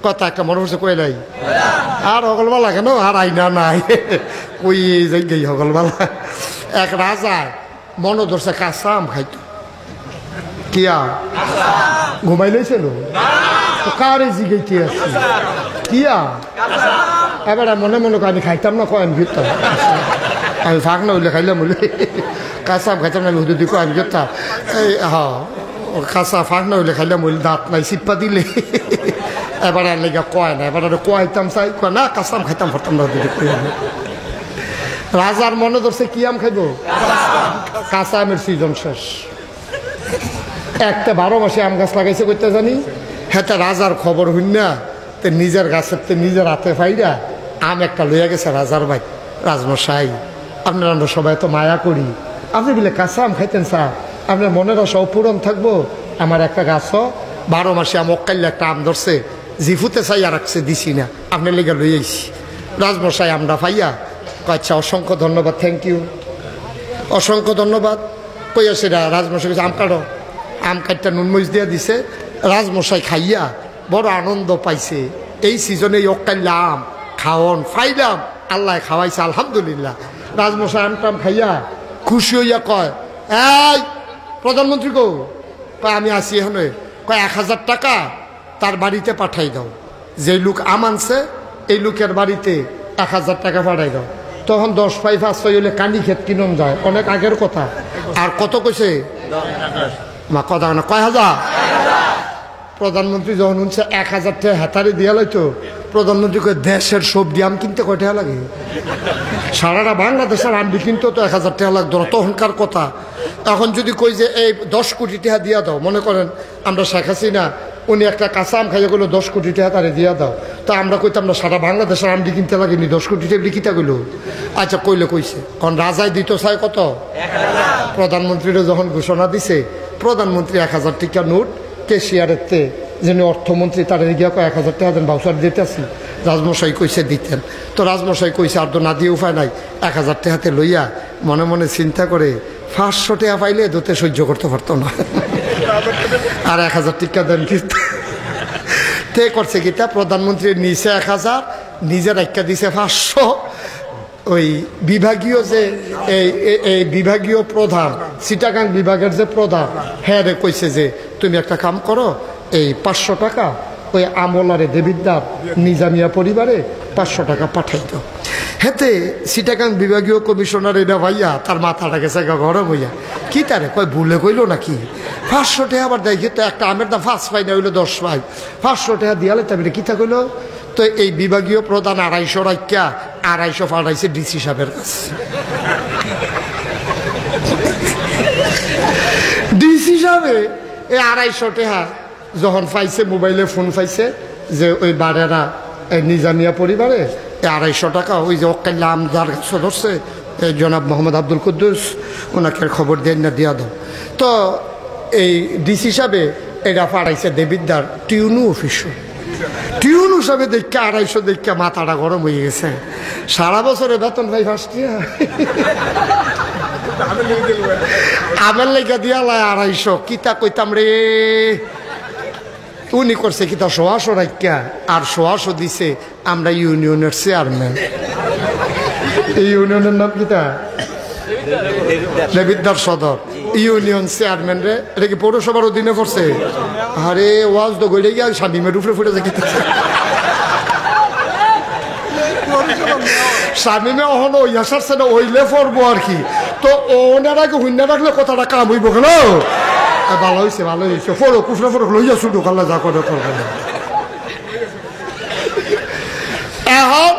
কথা একটা মনে হচ্ছে কই নাই আর হগলবেলা কেন আর আইনা নাই কই যাই গেই হগলবেলা এক রাজা মনে ধরছে কাঁচা আম খাইতো কিয়া ঘুমাই লাইছিল কারে জিগাইতে আছে কিয়া এবার মনে মনে আমি খাইতাম না কয় আমি ঘুরতাম আমি ফাঁক না হইলে খাইলাম বলে কাঁচা আম খাইতাম না আমি হুদু দিকে আমি ঘুরতাম এই হ্যাঁ কাঁচা ফাঁক না হইলে খাইলাম বলে দাঁত নাই চিপ্পা দিলে এবার আর লেগে কয় না এবার আর কয়তাম চাই কয় না কাঁচা আম খাইতাম পারতাম না রাজার মনে ধরছে কি আম খাইব কাঁচা আমের সিজন শেষ একটা 12 মাসে আম গাছ লাগাইছে করতে জানি হ্যাঁ রাজার খবর হইন না তো নিজের গাছের তো নিজের হাতে ফাইরা আম একটা লইয়া গেছে রাজার ভাই রাজমশাই আপনারা আমরা সবাই তো মায়া করি আপনি বলে কাঁচা আম খাইতেন স্যার আপনার মনের আশা পূরণ থাকবো আমার একটা গাছও 12 মাসে আম অকাইলে একটা আম ধরছে জিফুতে চাইয়া রাখছে দিছি না আপনার লেগে লই আইছি রাজমশাই আমরা পাইয়া আচ্ছা অসংখ্য ধন্যবাদ থ্যাংক ইউ অসংখ্য ধন্যবাদ কইয়া সেটা রাজমশাই আম কাটো আম কাটটা নুনমরিচ দিয়া দিছে রাজমশাই খাইয়া বড় আনন্দ পাইছে এই সিজনে অকাইলা আম খাওয়ন ফাইলাম আল্লাহ খাওয়াইছে আলহামদুলিল্লাহ রাজমশাই আম টাম খাইয়া খুশি হইয়া কয় এই প্রধানমন্ত্রী কো কয় আমি আসি এখানে কয় 1000 টাকা তার বাড়িতে পাঠাই দাও যে লোক আম আনছে এই লোকের বাড়িতে 1000 টাকা পাঠাই দাও তখন 10 পাই 5 হইলে কানি ক্ষেত কিনন যায় অনেক আগের কথা আর কত কইছে মা কথা না কয় হাজার প্রধানমন্ত্রী যখন শুনছে 1000 টাকা হাতারে দিয়া লাইতো প্রধানমন্ত্রী কয় দেশের সবজি আম কিনতে কয় টাকা লাগে সারাটা বাংলাদেশের আম কিনতে তো 1000 টাকা লাগতো না তখনকার কথা এখন যদি কই যে এই 10 কোটি টাকা দিয়া দাও মনে করেন আমরা শেখ হাসিনা উনি একটা কাঁচা আম খাইয়া গেলো 10 কোটি টাকা তারে দিয়া দাও তো আমরা কইতাম না সারা বাংলাদেশের আমটি কিনতে লাগেনি 10 কোটি টাকা বিকিতা গেলো আচ্ছা কইলে কইছে কারণ রাজায় দিত চাই কত 1000 প্রধানমন্ত্রীরা যখন ঘোষণা দিছে প্রধানমন্ত্রী 1000 টাকা নোট কেশিয়ারের তে যিনি অর্থমন্ত্রী তারা গিয়া 1000 টাকা দেন বাউচার দিতেছি রাজমশাই কইছে দিতেন তো রাজমশাই কইছে আর তো না দিয়ে উপায় নাই 1000 টাকাতে লইয়া মনে মনে চিন্তা করে 500 টাকা পাইলে দোতে সহ্য করতে পারতো না আর 1000 টাকা দেন তে করছে গীতা প্রধানমন্ত্রীর নিচে 1000 নিজের একটা দিছে 500 ওই বিভাগীয় যে এই বিভাগীয় প্রধান চিটাগাং বিভাগের যে প্রধান হ্যাঁ রে কইছে যে তুমি একটা কাম করো এই 500 টাকা ওই আমলারে দেবিদ্দার নিজামিয়া পরিবারে 500 টাকা পাঠাই দাও হেতে চিটাগাং বিভাগীয় কমিশনার এটা ভাইয়া তার মাথাটা গেছে গরম হইয়া কি তারে কয় ভুলে কইলো নাকি 500 টাকা আবার দেখি তো একটা আমের দাম 5 পাই না হইলো 10 পাই 500 টাকা দিয়ালে তবে কিতা কইলো তো এই বিভাগীয় প্রধান 250 রাখিয়া 250 পাঠাইছে ডিসি সাহেবের কাছে ডিসি সাহেবে এই 250 টাকা যখন পাইছে মোবাইলে ফোন পাইছে যে ওই বাড়েরা নিজামিয়া পরিবারে 250 টাকা ওই যে অকাল্লা আমদার সদস্য জনাব মোহাম্মদ আব্দুল কুদ্দুস ওনাকে খবর দেন না দিয়া দাও তো এই ডিসি সাহেবে এটা পাঠাইছে দেবিদ্দার টিউনু অফিসে টিউনু সাহেবে দেখে 250 দেখে মাথাটা গরম হয়ে গেছে সারা বছরে বেতন ভাই 5 টাকা আমের লেগে দিয়া লাই 250 কিতা কইতাম রে উনি করছে কিতা 100 রাখিয়া আর 100 দিছে আমরা ইউনিয়নের চেয়ারম্যান এই ইউনিয়নের নাম কিতা দেবিদ্দার সদর ইউনিয়ন চেয়ারম্যান রে এটা কি পৌরসভার অধীনে পড়ছে আরে ওয়াজ তো গইলে গিয়া শামিমের উপরে ফুটে যায় শামিমে অহন ওই আসার সেটা ওইলে পড়বো আর কি তো ওনারাকে হুন্না রাখলে কথাটা কাম হইব কেন ভালো হয়েছে ফোরো কুফরা ফোরো লইয়া শুধু কাল্লা যা করে এখন